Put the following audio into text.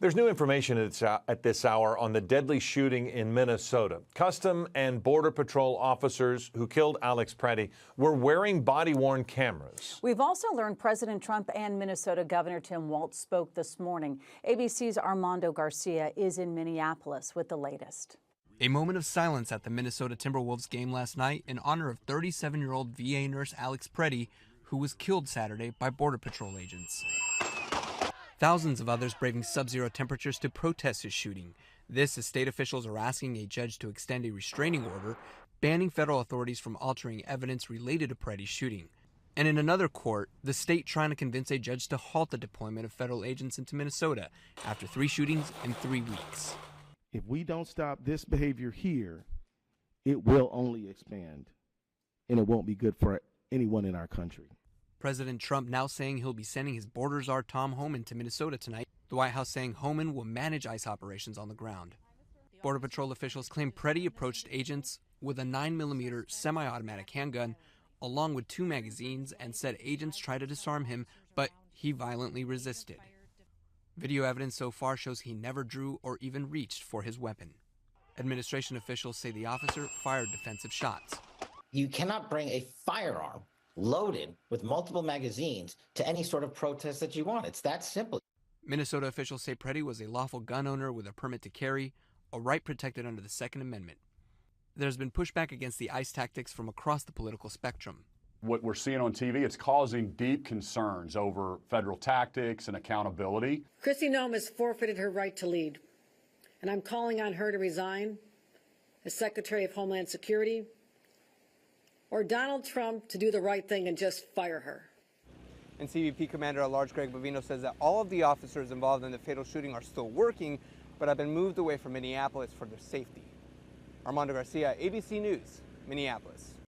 There's new information at this hour on the deadly shooting in Minnesota. Custom and Border Patrol officers who killed Alex Pretti were wearing body-worn cameras. We've also learned President Trump and Minnesota Governor Tim Walz spoke this morning. ABC's Armando Garcia is in Minneapolis with the latest. A moment of silence at the Minnesota Timberwolves game last night in honor of 37-year-old VA nurse Alex Pretti, who was killed Saturday by Border Patrol agents. Thousands of others braving sub-zero temperatures to protest his shooting. This as state officials are asking a judge to extend a restraining order, banning federal authorities from altering evidence related to Pretti's shooting. And in another court, the state trying to convince a judge to halt the deployment of federal agents into Minnesota after 3 shootings in 3 weeks. If we don't stop this behavior here, it will only expand, and it won't be good for anyone in our country. President Trump now saying he'll be sending his border czar Tom Homan to Minnesota tonight. The White House saying Homan will manage ICE operations on the ground. Border Patrol officials claim Pretti approached agents with a 9mm semi-automatic handgun along with 2 magazines and said agents tried to disarm him, but he violently resisted. Video evidence so far shows he never drew or even reached for his weapon. Administration officials say the officer fired defensive shots. You cannot bring a firearm loaded with multiple magazines to any sort of protest that you want. It's that simple. Minnesota officials say Pretti was a lawful gun owner with a permit to carry, a right protected under the Second Amendment. There's been pushback against the ICE tactics from across the political spectrum. What we're seeing on TV, it's causing deep concerns over federal tactics and accountability. Kristi Noem has forfeited her right to lead, and I'm calling on her to resign as Secretary of Homeland Security, or Donald Trump to do the right thing and just fire her. And CBP Commander-at-Large Greg Bovino says that all of the officers involved in the fatal shooting are still working, but have been moved away from Minneapolis for their safety. Armando Garcia, ABC News, Minneapolis.